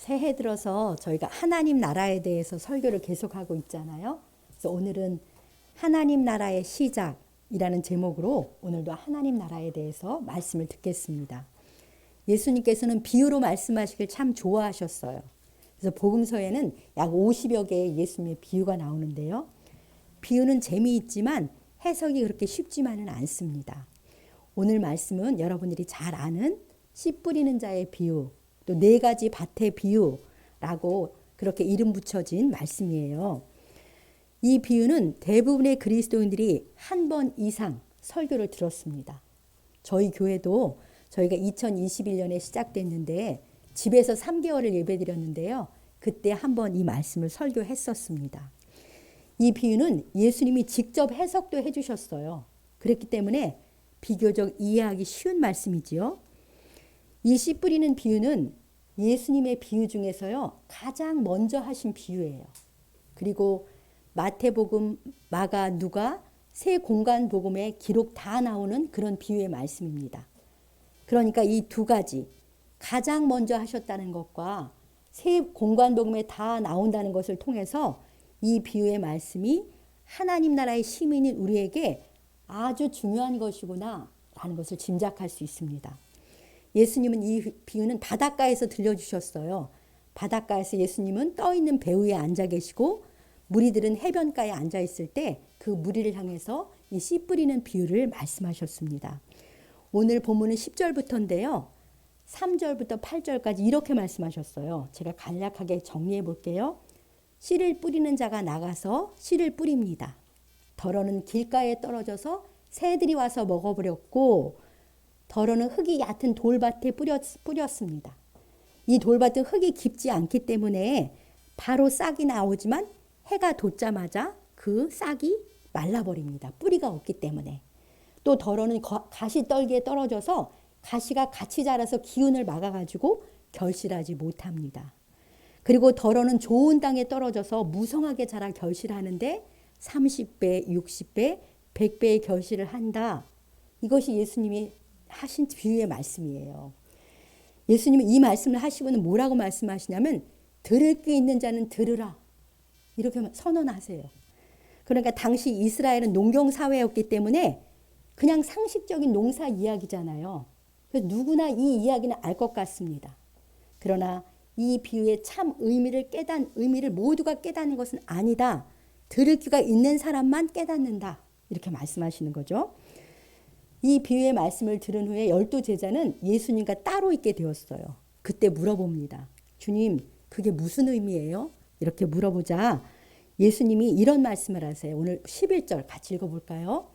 새해 들어서 저희가 하나님 나라에 대해서 설교를 계속하고 있잖아요. 그래서 오늘은 하나님 나라의 시작이라는 제목으로 오늘도 하나님 나라에 대해서 말씀을 듣겠습니다. 예수님께서는 비유로 말씀하시길 참 좋아하셨어요. 그래서 복음서에는 약 50여 개의 예수님의 비유가 나오는데요. 비유는 재미있지만 해석이 그렇게 쉽지만은 않습니다. 오늘 말씀은 여러분들이 잘 아는 씨 뿌리는 자의 비유, 또 4가지 밭의 비유라고 그렇게 이름 붙여진 말씀이에요. 이 비유는 대부분의 그리스도인들이 한 번 이상 설교를 들었습니다. 저희 교회도 저희가 2021년에 시작됐는데 집에서 3개월을 예배드렸는데요. 그때 한 번 이 말씀을 설교했었습니다. 이 비유는 예수님이 직접 해석도 해주셨어요. 그렇기 때문에 비교적 이해하기 쉬운 말씀이지요. 이 씨 뿌리는 비유는 예수님의 비유 중에서요 가장 먼저 하신 비유예요. 그리고 마태복음, 마가, 누가 세 공간 복음에 기록 다 나오는 그런 비유의 말씀입니다. 그러니까 이 2가지 가장 먼저 하셨다는 것과 세 공간 복음에 다 나온다는 것을 통해서 이 비유의 말씀이 하나님 나라의 시민인 우리에게 아주 중요한 것이구나 라는 것을 짐작할 수 있습니다. 예수님은 이 비유는 바닷가에서 들려주셨어요. 바닷가에서 예수님은 떠있는 배 위에 앉아 계시고 무리들은 해변가에 앉아 있을 때 그 무리를 향해서 이 씨 뿌리는 비유를 말씀하셨습니다. 오늘 본문은 10절부터인데요. 3절부터 8절까지 이렇게 말씀하셨어요. 제가 간략하게 정리해 볼게요. 씨를 뿌리는 자가 나가서 씨를 뿌립니다. 덜어는 길가에 떨어져서 새들이 와서 먹어버렸고 덜어는 흙이 얕은 돌밭에 뿌렸습니다. 이 돌밭은 흙이 깊지 않기 때문에 바로 싹이 나오지만 해가 돋자마자 그 싹이 말라버립니다. 뿌리가 없기 때문에. 또 덜어는 가시떨기에 떨어져서 가시가 같이 자라서 기운을 막아가지고 결실하지 못합니다. 그리고 덜어는 좋은 땅에 떨어져서 무성하게 자라 결실하는데 30배, 60배, 100배의 결실을 한다. 이것이 예수님이 하신 비유의 말씀이에요. 예수님은 이 말씀을 하시고는 뭐라고 말씀하시냐면 들을 귀 있는 자는 들으라. 이렇게 선언하세요. 그러니까 당시 이스라엘은 농경사회였기 때문에 그냥 상식적인 농사 이야기잖아요. 그래서 누구나 이 이야기는 알 것 같습니다. 그러나 이 비유의 참 의미를 모두가 깨닫는 것은 아니다. 들을 귀가 있는 사람만 깨닫는다. 이렇게 말씀하시는 거죠. 이 비유의 말씀을 들은 후에 12제자는 예수님과 따로 있게 되었어요. 그때 물어봅니다. 주님, 그게 무슨 의미예요? 이렇게 물어보자 예수님이 이런 말씀을 하세요. 오늘 11절 같이 읽어볼까요?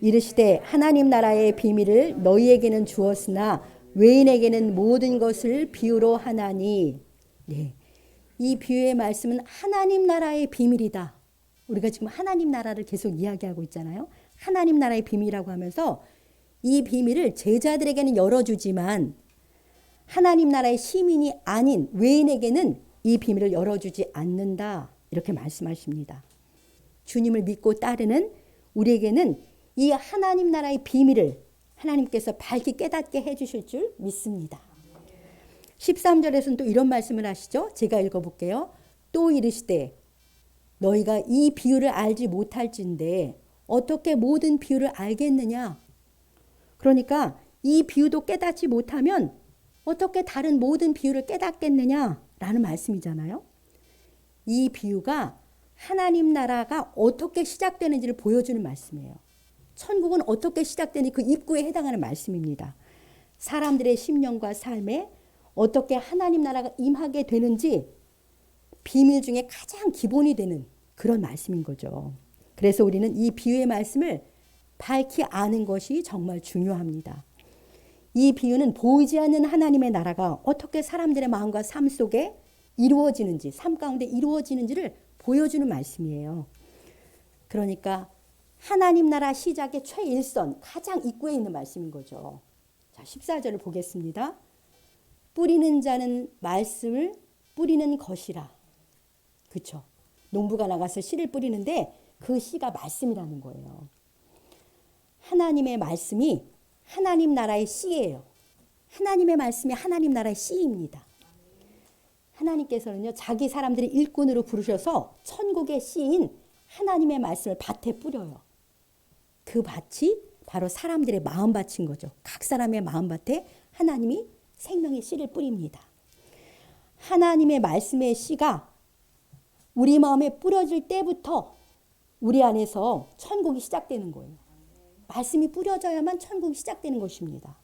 이르시되 하나님 나라의 비밀을 너희에게는 주었으나 외인에게는 모든 것을 비유로 하나니. 네. 이 비유의 말씀은 하나님 나라의 비밀이다. 우리가 지금 하나님 나라를 계속 이야기하고 있잖아요. 하나님 나라의 비밀이라고 하면서 이 비밀을 제자들에게는 열어주지만 하나님 나라의 시민이 아닌 외인에게는 이 비밀을 열어주지 않는다. 이렇게 말씀하십니다. 주님을 믿고 따르는 우리에게는 이 하나님 나라의 비밀을 하나님께서 밝히 깨닫게 해주실 줄 믿습니다. 13절에서는 또 이런 말씀을 하시죠. 제가 읽어볼게요. 또 이르시되 너희가 이 비유를 알지 못할진대 어떻게 모든 비유를 알겠느냐. 그러니까 이 비유도 깨닫지 못하면 어떻게 다른 모든 비유를 깨닫겠느냐라는 말씀이잖아요. 이 비유가 하나님 나라가 어떻게 시작되는지를 보여주는 말씀이에요. 천국은 어떻게 시작되는지 그 입구에 해당하는 말씀입니다. 사람들의 심령과 삶에 어떻게 하나님 나라가 임하게 되는지 비밀 중에 가장 기본이 되는 그런 말씀인 거죠. 그래서 우리는 이 비유의 말씀을 밝히 아는 것이 정말 중요합니다. 이 비유는 보이지 않는 하나님의 나라가 어떻게 사람들의 마음과 삶 속에 이루어지는지, 삶 가운데 이루어지는지를 보여주는 말씀이에요. 그러니까 하나님 나라 시작의 최일선, 가장 입구에 있는 말씀인 거죠. 자, 14절을 보겠습니다. 뿌리는 자는 말씀을 뿌리는 것이라. 그렇죠. 농부가 나가서 씨를 뿌리는데 그 씨가 말씀이라는 거예요. 하나님의 말씀이 하나님 나라의 씨예요. 하나님의 말씀이 하나님 나라의 씨입니다. 하나님께서는요, 자기 사람들이 일꾼으로 부르셔서 천국의 씨인 하나님의 말씀을 밭에 뿌려요. 그 밭이 바로 사람들의 마음밭인 거죠. 각 사람의 마음밭에 하나님이 생명의 씨를 뿌립니다. 하나님의 말씀의 씨가 우리 마음에 뿌려질 때부터 우리 안에서 천국이 시작되는 거예요. 말씀이 뿌려져야만 천국이 시작되는 것입니다.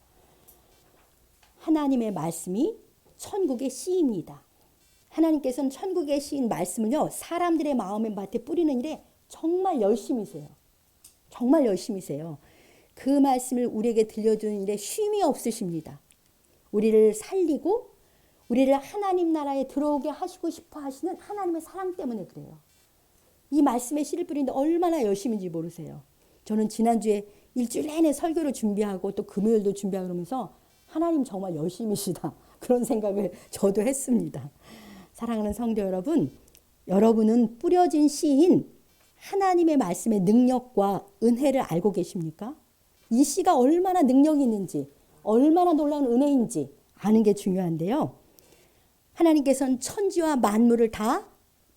하나님의 말씀이 천국의 씨입니다. 하나님께서는 천국의 씨인 말씀을요, 사람들의 마음의 밭에 뿌리는 일에 정말 열심히세요. 정말 열심히세요. 그 말씀을 우리에게 들려주는 일에 쉼이 없으십니다. 우리를 살리고 우리를 하나님 나라에 들어오게 하시고 싶어 하시는 하나님의 사랑 때문에 그래요. 이 말씀에 씨를 뿌리는데 얼마나 열심인지 모르세요. 저는 지난주에 일주일 내내 설교를 준비하고 또 금요일도 준비하고 그러면서 하나님 정말 열심히시다. 그런 생각을 저도 했습니다. 사랑하는 성도 여러분, 여러분은 뿌려진 씨인 하나님의 말씀의 능력과 은혜를 알고 계십니까? 이 씨가 얼마나 능력이 있는지, 얼마나 놀라운 은혜인지 아는 게 중요한데요. 하나님께서는 천지와 만물을 다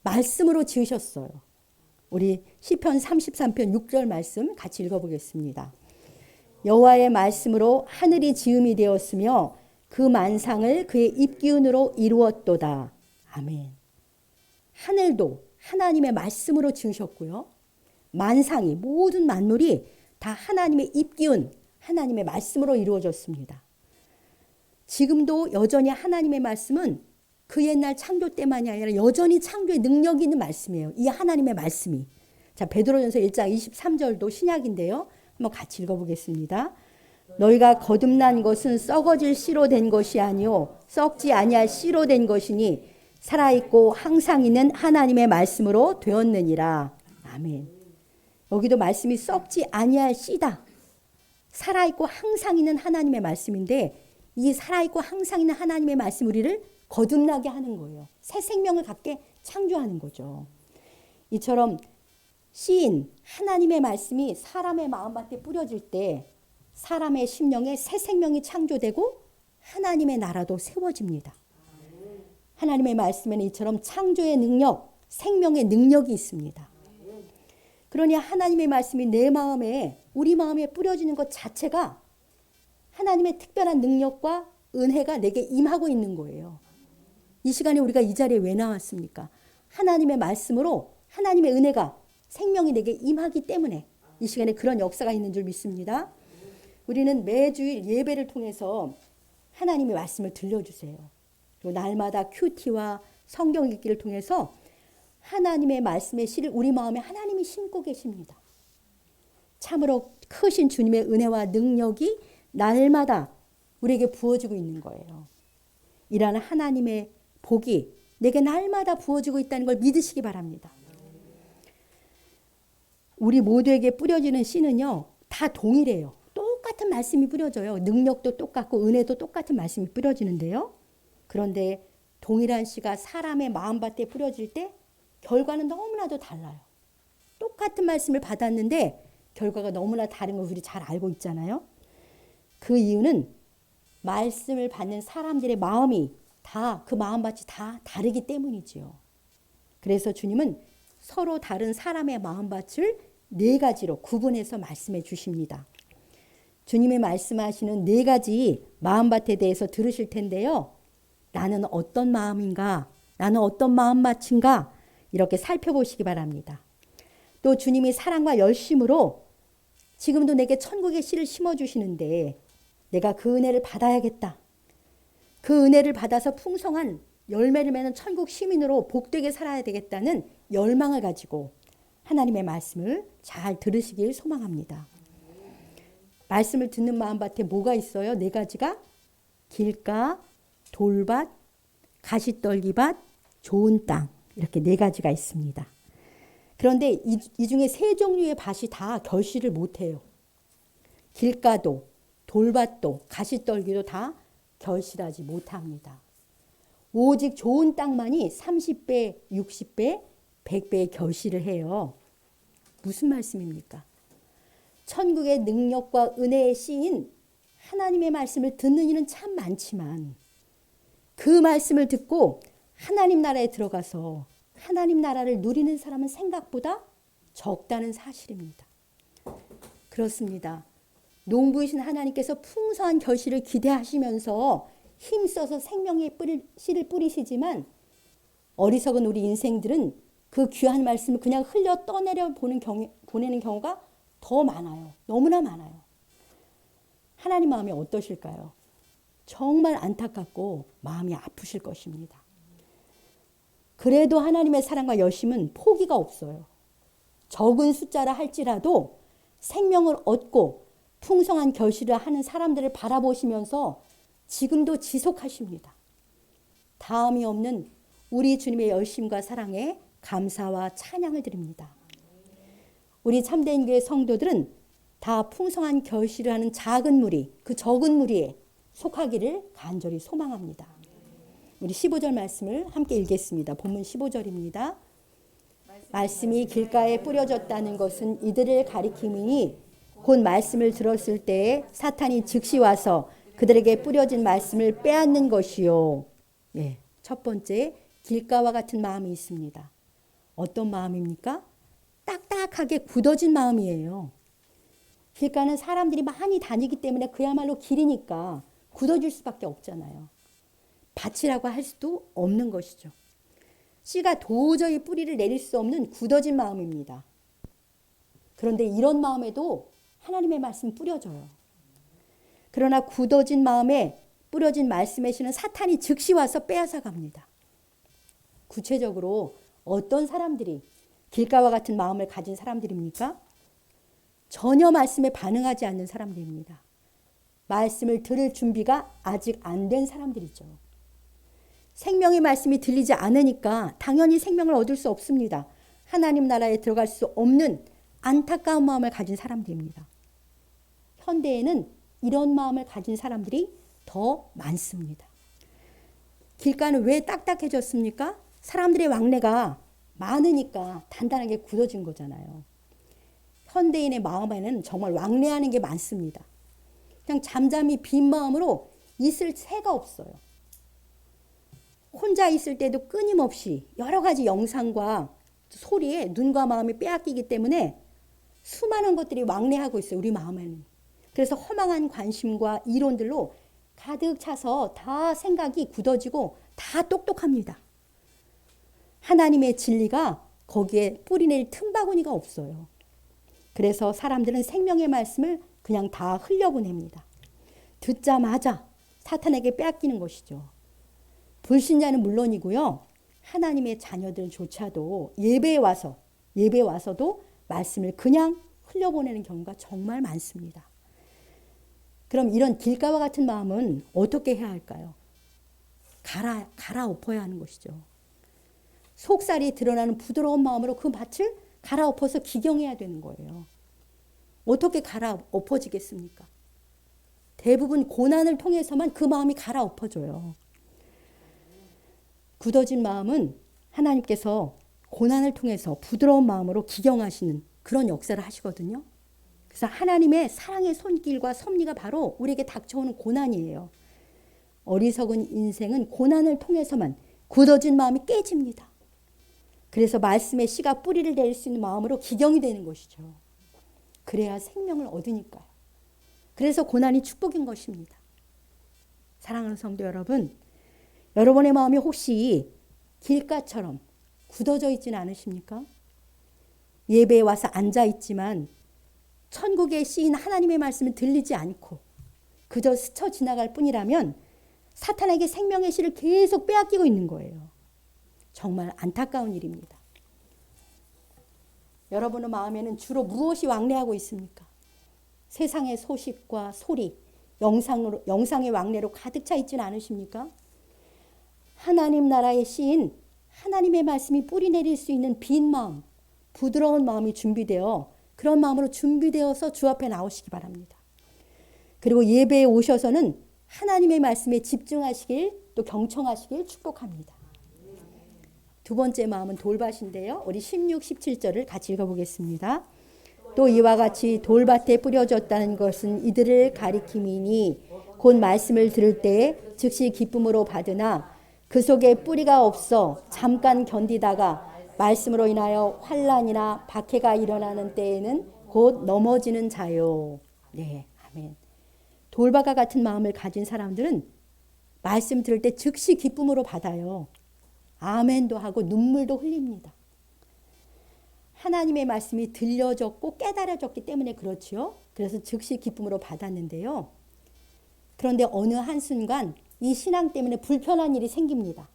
말씀으로 지으셨어요. 우리 시편 33편 6절 말씀 같이 읽어보겠습니다. 여호와의 말씀으로 하늘이 지음이 되었으며 그 만상을 그의 입기운으로 이루었도다. 아멘. 하늘도 하나님의 말씀으로 지으셨고요. 만상이 모든 만물이 다 하나님의 입기운, 하나님의 말씀으로 이루어졌습니다. 지금도 여전히 하나님의 말씀은 그 옛날 창조 때만이 아니라 여전히 창조의 능력이 있는 말씀이에요. 이 하나님의 말씀이. 자, 베드로전서 1장 23절도 신약인데요. 한번 같이 읽어보겠습니다. 너희가 거듭난 것은 썩어질 씨로 된 것이 아니요 썩지 아니할 씨로 된 것이니 살아있고 항상 있는 하나님의 말씀으로 되었느니라. 아멘. 여기도 말씀이 썩지 아니할 씨다. 살아있고 항상 있는 하나님의 말씀인데 이 살아있고 항상 있는 하나님의 말씀 우리를 거듭나게 하는 거예요. 새 생명을 갖게 창조하는 거죠. 이처럼 씨인 하나님의 말씀이 사람의 마음밭에 뿌려질 때 사람의 심령에 새 생명이 창조되고 하나님의 나라도 세워집니다. 하나님의 말씀에는 이처럼 창조의 능력, 생명의 능력이 있습니다. 그러니 하나님의 말씀이 내 마음에, 우리 마음에 뿌려지는 것 자체가 하나님의 특별한 능력과 은혜가 내게 임하고 있는 거예요. 이 시간에 우리가 이 자리에 왜 나왔습니까? 하나님의 말씀으로 하나님의 은혜가 생명이 내게 임하기 때문에 이 시간에 그런 역사가 있는 줄 믿습니다. 우리는 매주일 예배를 통해서 하나님의 말씀을 들려주세요. 그리고 날마다 큐티와 성경 읽기를 통해서 하나님의 말씀의 씨를 우리 마음에 하나님이 심고 계십니다. 참으로 크신 주님의 은혜와 능력이 날마다 우리에게 부어지고 있는 거예요. 이라는 하나님의 복이 내게 날마다 부어지고 있다는 걸 믿으시기 바랍니다. 우리 모두에게 뿌려지는 씨는요, 다 동일해요. 똑같은 말씀이 뿌려져요. 능력도 똑같고 은혜도 똑같은 말씀이 뿌려지는데요. 그런데 동일한 씨가 사람의 마음밭에 뿌려질 때 결과는 너무나도 달라요. 똑같은 말씀을 받았는데 결과가 너무나 다른 걸 우리 잘 알고 있잖아요. 그 이유는 말씀을 받는 사람들의 마음이 다 그 마음밭이 다 다르기 때문이지요. 그래서 주님은 서로 다른 사람의 마음밭을 네 가지로 구분해서 말씀해 주십니다. 주님의 말씀하시는 네 가지 마음밭에 대해서 들으실 텐데요. 나는 어떤 마음인가? 나는 어떤 마음밭인가? 이렇게 살펴보시기 바랍니다. 또 주님이 사랑과 열심으로 지금도 내게 천국의 씨를 심어주시는데 내가 그 은혜를 받아야겠다. 그 은혜를 받아서 풍성한 열매를 맺는 천국 시민으로 복되게 살아야 되겠다는 열망을 가지고 하나님의 말씀을 잘 들으시길 소망합니다. 말씀을 듣는 마음밭에 뭐가 있어요? 네 가지가 길가, 돌밭, 가시떨기밭, 좋은 땅 이렇게 네 가지가 있습니다. 그런데 이 중에 세 종류의 밭이 다 결실을 못해요. 길가도 돌밭도 가시떨기도 다 결실하지 못합니다. 오직 좋은 땅만이 30배, 60배, 100배의 결실을 해요. 무슨 말씀입니까? 천국의 능력과 은혜의 씨인 하나님의 말씀을 듣는 이는 참 많지만 그 말씀을 듣고 하나님 나라에 들어가서 하나님 나라를 누리는 사람은 생각보다 적다는 사실입니다. 그렇습니다. 농부이신 하나님께서 풍성한 결실을 기대하시면서 힘써서 생명의 씨를 뿌리시지만 어리석은 우리 인생들은 그 귀한 말씀을 그냥 흘려 떠내려 보내는 경우가 더 많아요. 너무나 많아요. 하나님 마음이 어떠실까요? 정말 안타깝고 마음이 아프실 것입니다. 그래도 하나님의 사랑과 여심은 포기가 없어요. 적은 숫자라 할지라도 생명을 얻고 풍성한 결실을 하는 사람들을 바라보시면서 지금도 지속하십니다. 다음이 없는 우리 주님의 열심과 사랑에 감사와 찬양을 드립니다. 우리 참된 교회 성도들은 다 풍성한 결실을 하는 작은 무리, 그 적은 무리에 속하기를 간절히 소망합니다. 우리 15절 말씀을 함께 읽겠습니다. 본문 15절입니다. 말씀이 길가에 뿌려졌다는 것은 이들을 가리킴이니 곧 말씀을 들었을 때에 사탄이 즉시 와서 그들에게 뿌려진 말씀을 빼앗는 것이요. 예, 첫 번째 길가와 같은 마음이 있습니다. 어떤 마음입니까? 딱딱하게 굳어진 마음이에요. 길가는 사람들이 많이 다니기 때문에 그야말로 길이니까 굳어질 수밖에 없잖아요. 밭이라고 할 수도 없는 것이죠. 씨가 도저히 뿌리를 내릴 수 없는 굳어진 마음입니다. 그런데 이런 마음에도 하나님의 말씀 뿌려져요. 그러나 굳어진 마음에 뿌려진 말씀의 씨는 사탄이 즉시 와서 빼앗아 갑니다. 구체적으로 어떤 사람들이 길가와 같은 마음을 가진 사람들입니까? 전혀 말씀에 반응하지 않는 사람들입니다. 말씀을 들을 준비가 아직 안 된 사람들이죠. 생명의 말씀이 들리지 않으니까 당연히 생명을 얻을 수 없습니다. 하나님 나라에 들어갈 수 없는 안타까운 마음을 가진 사람들입니다. 현대에는 이런 마음을 가진 사람들이 더 많습니다. 길가는 왜 딱딱해졌습니까? 사람들의 왕래가 많으니까 단단하게 굳어진 거잖아요. 현대인의 마음에는 정말 왕래하는 게 많습니다. 그냥 잠잠히 빈 마음으로 있을 새가 없어요. 혼자 있을 때도 끊임없이 여러 가지 영상과 소리에 눈과 마음이 빼앗기기 때문에 수많은 것들이 왕래하고 있어요. 우리 마음에는. 그래서 허망한 관심과 이론들로 가득 차서 다 생각이 굳어지고 다 똑똑합니다. 하나님의 진리가 거기에 뿌리낼 틈바구니가 없어요. 그래서 사람들은 생명의 말씀을 그냥 다 흘려보냅니다. 듣자마자 사탄에게 빼앗기는 것이죠. 불신자는 물론이고요. 하나님의 자녀들조차도 예배에 와서도 말씀을 그냥 흘려보내는 경우가 정말 많습니다. 그럼 이런 길가와 같은 마음은 어떻게 해야 할까요? 갈아엎어야 하는 것이죠. 속살이 드러나는 부드러운 마음으로 그 밭을 갈아엎어서 기경해야 되는 거예요. 어떻게 갈아엎어지겠습니까? 대부분 고난을 통해서만 그 마음이 갈아엎어져요. 굳어진 마음은 하나님께서 고난을 통해서 부드러운 마음으로 기경하시는 그런 역사를 하시거든요. 그래서 하나님의 사랑의 손길과 섭리가 바로 우리에게 닥쳐오는 고난이에요. 어리석은 인생은 고난을 통해서만 굳어진 마음이 깨집니다. 그래서 말씀의 씨가 뿌리를 내릴 수 있는 마음으로 기경이 되는 것이죠. 그래야 생명을 얻으니까요. 그래서 고난이 축복인 것입니다. 사랑하는 성도 여러분, 여러분의 마음이 혹시 길가처럼 굳어져 있지는 않으십니까? 예배에 와서 앉아 있지만 천국의 씨인 하나님의 말씀은 들리지 않고 그저 스쳐 지나갈 뿐이라면 사탄에게 생명의 씨를 계속 빼앗기고 있는 거예요. 정말 안타까운 일입니다. 여러분의 마음에는 주로 무엇이 왕래하고 있습니까? 세상의 소식과 소리, 영상의 왕래로 가득 차 있지는 않으십니까? 하나님 나라의 씨인 하나님의 말씀이 뿌리 내릴 수 있는 빈 마음, 부드러운 마음이 준비되어 그런 마음으로 준비되어서 주 앞에 나오시기 바랍니다. 그리고 예배에 오셔서는 하나님의 말씀에 집중하시길 또 경청하시길 축복합니다. 두 번째 마음은 돌밭인데요. 우리 16, 17절을 같이 읽어보겠습니다. 또 이와 같이 돌밭에 뿌려졌다는 것은 이들을 가리킴이니 곧 말씀을 들을 때에 즉시 기쁨으로 받으나 그 속에 뿌리가 없어 잠깐 견디다가 말씀으로 인하여 환난이나 박해가 일어나는 때에는 곧 넘어지는 자요. 네, 아멘. 돌박과 같은 마음을 가진 사람들은 말씀 들을 때 즉시 기쁨으로 받아요. 아멘도 하고 눈물도 흘립니다. 하나님의 말씀이 들려졌고 깨달아졌기 때문에 그렇지요. 그래서 즉시 기쁨으로 받았는데요. 그런데 어느 한순간 이 신앙 때문에 불편한 일이 생깁니다.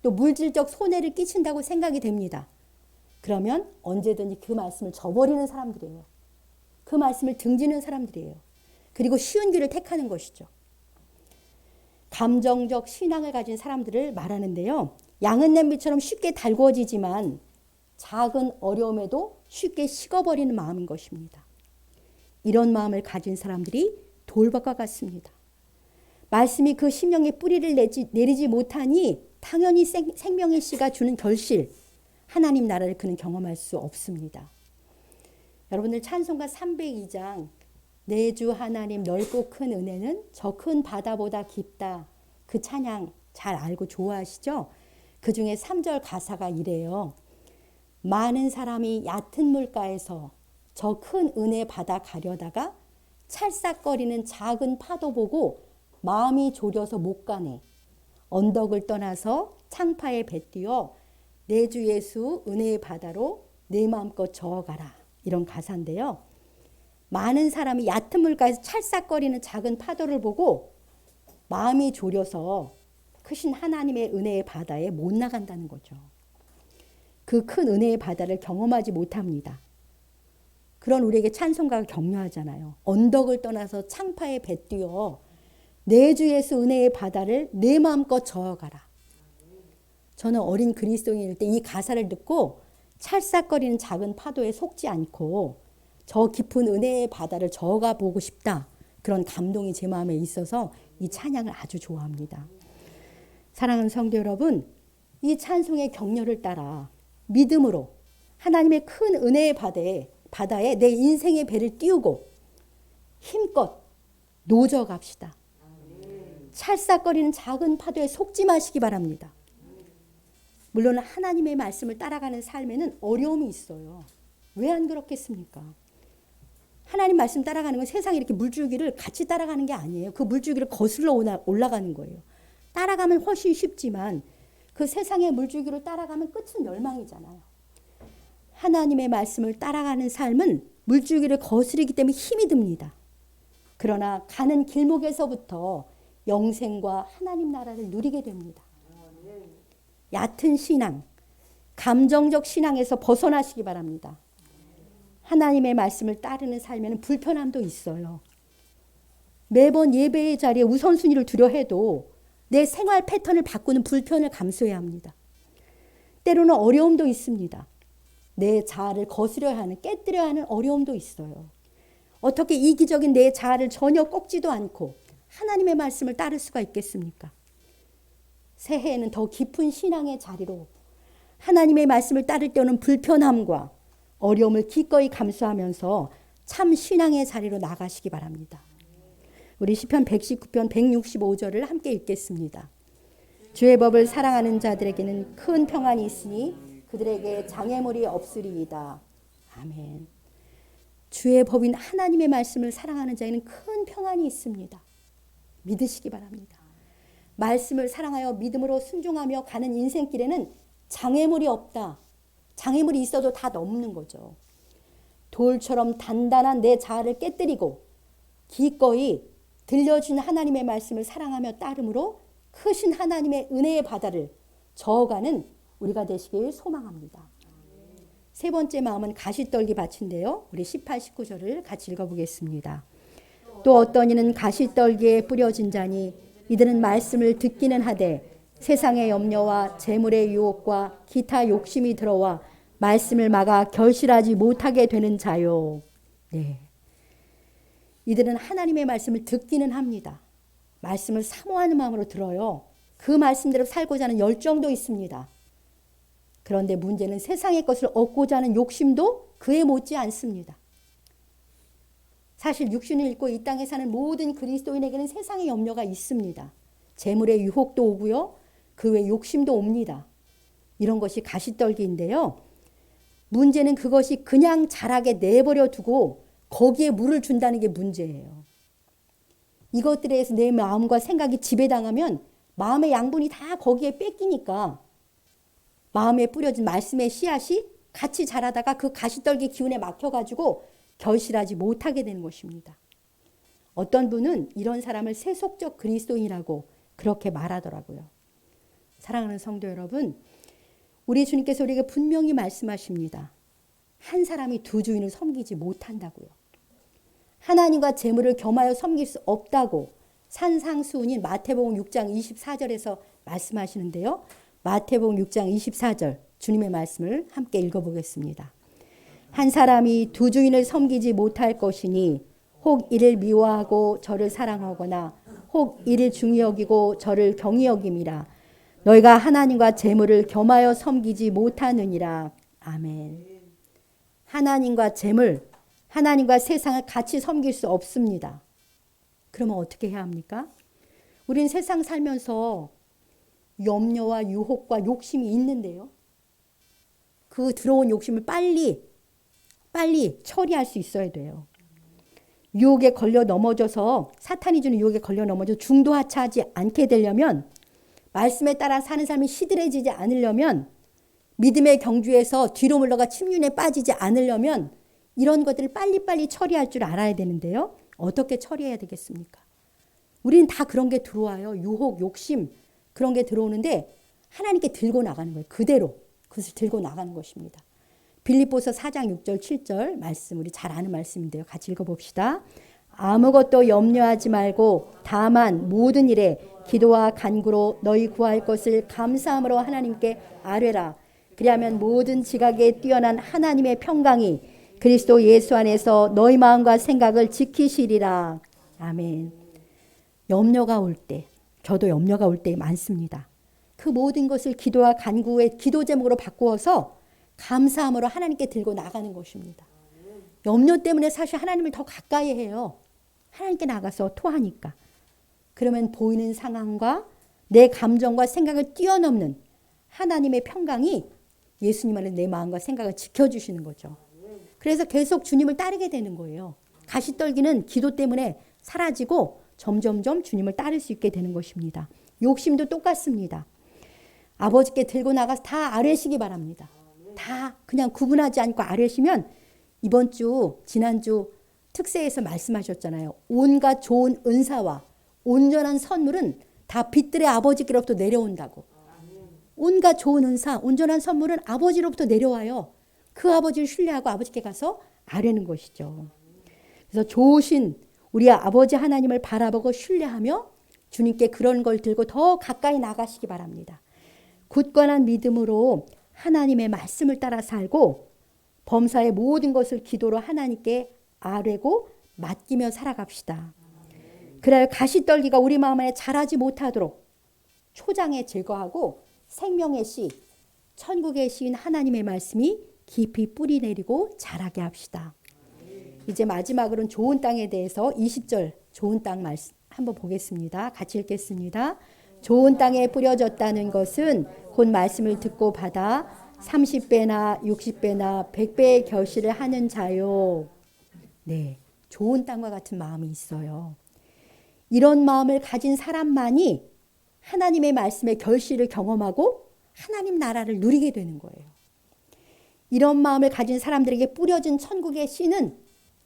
또 물질적 손해를 끼친다고 생각이 됩니다. 그러면 언제든지 그 말씀을 저버리는 사람들이에요. 그 말씀을 등지는 사람들이에요. 그리고 쉬운 길을 택하는 것이죠. 감정적 신앙을 가진 사람들을 말하는데요. 양은 냄비처럼 쉽게 달궈지지만 작은 어려움에도 쉽게 식어버리는 마음인 것입니다. 이런 마음을 가진 사람들이 돌박과 같습니다. 말씀이 그 심령에 뿌리를 내리지 못하니 당연히 생명의 씨가 주는 결실, 하나님 나라를 그는 경험할 수 없습니다. 여러분들 찬송가 302장 내 주 하나님 넓고 큰 은혜는 저 큰 바다보다 깊다. 그 찬양 잘 알고 좋아하시죠? 그 중에 3절 가사가 이래요. 많은 사람이 얕은 물가에서 저 큰 은혜 바다 가려다가 찰싹거리는 작은 파도 보고 마음이 졸여서 못 가네. 언덕을 떠나서 창파에 뱉뛰어 내 주 예수 은혜의 바다로 내 마음껏 저어가라. 이런 가사인데요. 많은 사람이 얕은 물가에서 찰싹거리는 작은 파도를 보고 마음이 졸여서 크신 하나님의 은혜의 바다에 못 나간다는 거죠. 그 큰 은혜의 바다를 경험하지 못합니다. 그런 우리에게 찬송가가 격려하잖아요. 언덕을 떠나서 창파에 뱉뛰어 내 주 예수 은혜의 바다를 내 마음껏 저어가라. 저는 어린 그리스도인일 때 이 가사를 듣고 찰싹거리는 작은 파도에 속지 않고 저 깊은 은혜의 바다를 저어가 보고 싶다. 그런 감동이 제 마음에 있어서 이 찬양을 아주 좋아합니다. 사랑하는 성도 여러분, 이 찬송의 격려를 따라 믿음으로 하나님의 큰 은혜의 바다에 내 인생의 배를 띄우고 힘껏 노져 갑시다. 찰싹거리는 작은 파도에 속지 마시기 바랍니다. 물론 하나님의 말씀을 따라가는 삶에는 어려움이 있어요. 왜 안 그렇겠습니까? 하나님 말씀 따라가는 건 세상에 이렇게 물줄기를 같이 따라가는 게 아니에요. 그 물줄기를 거슬러 올라가는 거예요. 따라가면 훨씬 쉽지만 그 세상의 물줄기로 따라가면 끝은 멸망이잖아요. 하나님의 말씀을 따라가는 삶은 물줄기를 거스르기 때문에 힘이 듭니다. 그러나 가는 길목에서부터 영생과 하나님 나라를 누리게 됩니다. 얕은 신앙, 감정적 신앙에서 벗어나시기 바랍니다. 하나님의 말씀을 따르는 삶에는 불편함도 있어요. 매번 예배의 자리에 우선순위를 두려 해도 내 생활 패턴을 바꾸는 불편을 감수해야 합니다. 때로는 어려움도 있습니다. 내 자아를 거스려야 하는, 깨뜨려야 하는 어려움도 있어요. 어떻게 이기적인 내 자아를 전혀 꺾지도 않고 하나님의 말씀을 따를 수가 있겠습니까? 새해에는 더 깊은 신앙의 자리로 하나님의 말씀을 따를 때 오는 불편함과 어려움을 기꺼이 감수하면서 참 신앙의 자리로 나가시기 바랍니다. 우리 시편 119편 165절을 함께 읽겠습니다. 주의 법을 사랑하는 자들에게는 큰 평안이 있으니 그들에게 장애물이 없으리이다. 아멘. 주의 법인 하나님의 말씀을 사랑하는 자에게는 큰 평안이 있습니다. 믿으시기 바랍니다. 말씀을 사랑하여 믿음으로 순종하며 가는 인생길에는 장애물이 없다. 장애물이 있어도 다 넘는 거죠. 돌처럼 단단한 내 자아를 깨뜨리고 기꺼이 들려준 하나님의 말씀을 사랑하며 따름으로 크신 하나님의 은혜의 바다를 저어가는 우리가 되시길 소망합니다. 세 번째 마음은 가시떨기 밭인데요. 우리 18, 19절을 같이 읽어보겠습니다. 또 어떤 이는 가시떨기에 뿌려진 자니 이들은 말씀을 듣기는 하되 세상의 염려와 재물의 유혹과 기타 욕심이 들어와 말씀을 막아 결실하지 못하게 되는 자요. 네. 이들은 하나님의 말씀을 듣기는 합니다. 말씀을 사모하는 마음으로 들어요. 그 말씀대로 살고자 하는 열정도 있습니다. 그런데 문제는 세상의 것을 얻고자 하는 욕심도 그에 못지 않습니다. 사실 육신을 입고 이 땅에 사는 모든 그리스도인에게는 세상의 염려가 있습니다. 재물의 유혹도 오고요. 그 외 욕심도 옵니다. 이런 것이 가시떨기인데요. 문제는 그것이 그냥 자라게 내버려 두고 거기에 물을 준다는 게 문제예요. 이것들에 의해서 내 마음과 생각이 지배당하면 마음의 양분이 다 거기에 뺏기니까 마음에 뿌려진 말씀의 씨앗이 같이 자라다가 그 가시떨기 기운에 막혀가지고 결실하지 못하게 되는 것입니다. 어떤 분은 이런 사람을 세속적 그리스도인이라고 그렇게 말하더라고요. 사랑하는 성도 여러분, 우리 주님께서 우리에게 분명히 말씀하십니다. 한 사람이 두 주인을 섬기지 못한다고요. 하나님과 재물을 겸하여 섬길 수 없다고 산상수훈인 마태복음 6장 24절에서 말씀하시는데요. 마태복음 6장 24절 주님의 말씀을 함께 읽어보겠습니다. 한 사람이 두 주인을 섬기지 못할 것이니 혹 이를 미워하고 저를 사랑하거나 혹 이를 중히 여기고 저를 경히 여김이라. 너희가 하나님과 재물을 겸하여 섬기지 못하느니라. 아멘. 하나님과 재물, 하나님과 세상을 같이 섬길 수 없습니다. 그러면 어떻게 해야 합니까? 우린 세상 살면서 염려와 유혹과 욕심이 있는데요. 그 들어온 욕심을 빨리 처리할 수 있어야 돼요. 유혹에 걸려 넘어져서 사탄이 주는 유혹에 걸려 넘어져 중도하차하지 않게 되려면 말씀에 따라 사는 삶이 시들해지지 않으려면 믿음의 경주에서 뒤로 물러가 침륜에 빠지지 않으려면 이런 것들을 빨리빨리 처리할 줄 알아야 되는데요. 어떻게 처리해야 되겠습니까? 우리는 다 그런 게 들어와요. 유혹, 욕심 그런 게 들어오는데 하나님께 들고 나가는 거예요. 그대로 그것을 들고 나가는 것입니다. 빌립보서 4장 6절 7절 말씀 우리 잘 아는 말씀인데요. 같이 읽어봅시다. 아무것도 염려하지 말고 다만 모든 일에 기도와 간구로 너희 구할 것을 감사함으로 하나님께 아뢰라. 그리하면 모든 지각에 뛰어난 하나님의 평강이 그리스도 예수 안에서 너희 마음과 생각을 지키시리라. 아멘. 염려가 올 때, 저도 염려가 올 때 많습니다. 그 모든 것을 기도와 간구의 기도 제목으로 바꾸어서 감사함으로 하나님께 들고 나가는 것입니다. 염려 때문에 사실 하나님을 더 가까이 해요. 하나님께 나가서 토하니까. 그러면 보이는 상황과 내 감정과 생각을 뛰어넘는 하나님의 평강이 예수님 안에 내 마음과 생각을 지켜주시는 거죠. 그래서 계속 주님을 따르게 되는 거예요. 가시떨기는 기도 때문에 사라지고 점점점 주님을 따를 수 있게 되는 것입니다. 욕심도 똑같습니다. 아버지께 들고 나가서 다 아뢰시기 바랍니다. 다 그냥 구분하지 않고 아뢰시면 이번 주 지난주 특세에서 말씀하셨잖아요. 온갖 좋은 은사와 온전한 선물은 다 빛들의 아버지께로부터 내려온다고. 온갖 좋은 은사, 온전한 선물은 아버지로부터 내려와요. 그 아버지를 신뢰하고 아버지께 가서 아뢰는 것이죠. 그래서 좋으신 우리 아버지 하나님을 바라보고 신뢰하며 주님께 그런 걸 들고 더 가까이 나가시기 바랍니다. 굳건한 믿음으로 하나님의 말씀을 따라 살고 범사의 모든 것을 기도로 하나님께 아뢰고 맡기며 살아갑시다. 그래야 가시떨기가 우리 마음 안에 자라지 못하도록 초장에 제거하고 생명의 씨, 천국의 씨인 하나님의 말씀이 깊이 뿌리 내리고 자라게 합시다. 이제 마지막으로는 좋은 땅에 대해서 20절 좋은 땅 말씀 한번 보겠습니다. 같이 읽겠습니다. 좋은 땅에 뿌려졌다는 것은 곧 말씀을 듣고 받아 30배나 60배나 100배의 결실을 하는 자요. 네, 좋은 땅과 같은 마음이 있어요. 이런 마음을 가진 사람만이 하나님의 말씀의 결실을 경험하고 하나님 나라를 누리게 되는 거예요. 이런 마음을 가진 사람들에게 뿌려진 천국의 씨는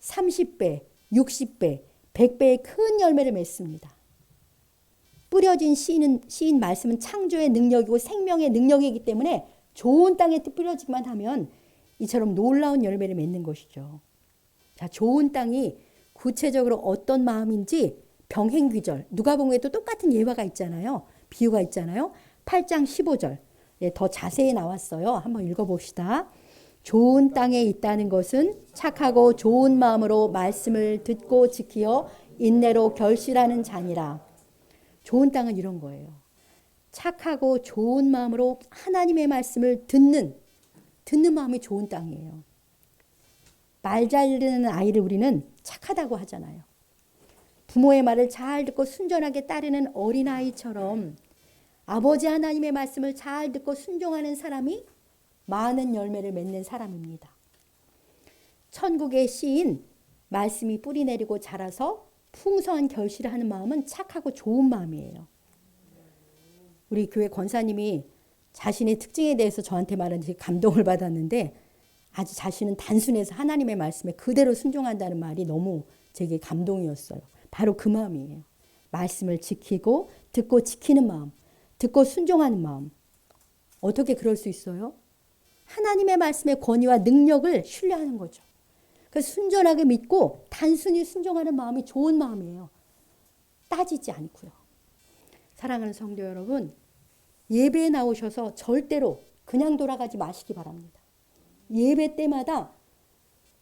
30배, 60배, 100배의 큰 열매를 맺습니다. 뿌려진 씨인 말씀은 창조의 능력이고 생명의 능력이기 때문에 좋은 땅에 뿌려지기만 하면 이처럼 놀라운 열매를 맺는 것이죠. 자, 좋은 땅이 구체적으로 어떤 마음인지 병행귀절, 누가복음에도 똑같은 예화가 있잖아요. 비유가 있잖아요. 8장 15절. 네, 더 자세히 나왔어요. 한번 읽어봅시다. 좋은 땅에 있다는 것은 착하고 좋은 마음으로 말씀을 듣고 지키어 인내로 결실하는 자니라. 좋은 땅은 이런 거예요. 착하고 좋은 마음으로 하나님의 말씀을 듣는 마음이 좋은 땅이에요. 말 잘 듣는 아이를 우리는 착하다고 하잖아요. 부모의 말을 잘 듣고 순전하게 따르는 어린아이처럼 아버지 하나님의 말씀을 잘 듣고 순종하는 사람이 많은 열매를 맺는 사람입니다. 천국의 씨인 말씀이 뿌리 내리고 자라서 풍성한 결실을 하는 마음은 착하고 좋은 마음이에요. 우리 교회 권사님이 자신의 특징에 대해서 저한테 말하는데 감동을 받았는데 아주 자신은 단순해서 하나님의 말씀에 그대로 순종한다는 말이 너무 제게 감동이었어요. 바로 그 마음이에요. 말씀을 지키고 듣고 지키는 마음, 듣고 순종하는 마음. 어떻게 그럴 수 있어요? 하나님의 말씀의 권위와 능력을 신뢰하는 거죠. 그래서 순전하게 믿고 단순히 순종하는 마음이 좋은 마음이에요. 따지지 않고요. 사랑하는 성도 여러분, 예배에 나오셔서 절대로 그냥 돌아가지 마시기 바랍니다. 예배 때마다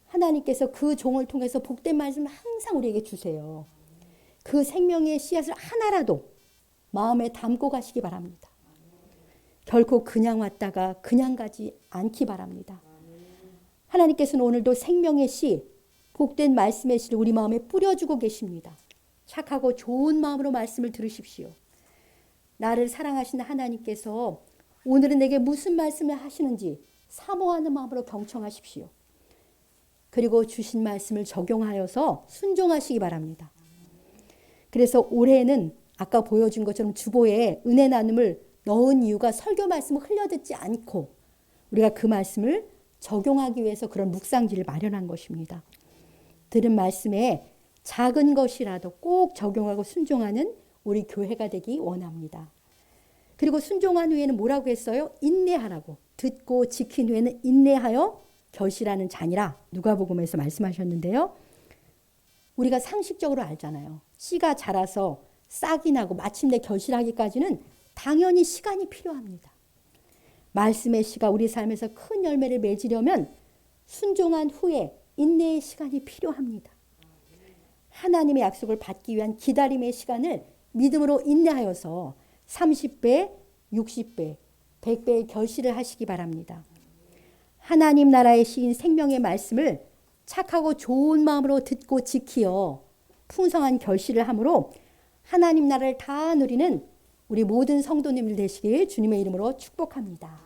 하나님께서 그 종을 통해서 복된 말씀을 항상 우리에게 주세요. 그 생명의 씨앗을 하나라도 마음에 담고 가시기 바랍니다. 결코 그냥 왔다가 그냥 가지 않기 바랍니다. 하나님께서는 오늘도 생명의 씨, 복된 말씀의 씨를 우리 마음에 뿌려주고 계십니다. 착하고 좋은 마음으로 말씀을 들으십시오. 나를 사랑하시는 하나님께서 오늘은 내게 무슨 말씀을 하시는지 사모하는 마음으로 경청하십시오. 그리고 주신 말씀을 적용하여서 순종하시기 바랍니다. 그래서 올해는 아까 보여준 것처럼 주보에 은혜 나눔을 넣은 이유가 설교 말씀을 흘려듣지 않고 우리가 그 말씀을 적용하기 위해서 그런 묵상지를 마련한 것입니다. 들은 말씀에 작은 것이라도 꼭 적용하고 순종하는 우리 교회가 되기 원합니다. 그리고 순종한 후에는 뭐라고 했어요? 인내하라고. 듣고 지킨 후에는 인내하여 결실하는 자니라. 누가복음에서 말씀하셨는데요. 우리가 상식적으로 알잖아요. 씨가 자라서 싹이 나고 마침내 결실하기까지는 당연히 시간이 필요합니다. 말씀의 씨가 우리 삶에서 큰 열매를 맺으려면 순종한 후에 인내의 시간이 필요합니다. 하나님의 약속을 받기 위한 기다림의 시간을 믿음으로 인내하여서 30배, 60배, 100배의 결실을 하시기 바랍니다. 하나님 나라의 씨인 생명의 말씀을 착하고 좋은 마음으로 듣고 지키어 풍성한 결실을 함으로 하나님 나라를 다 누리는 우리 모든 성도님들 되시길 주님의 이름으로 축복합니다.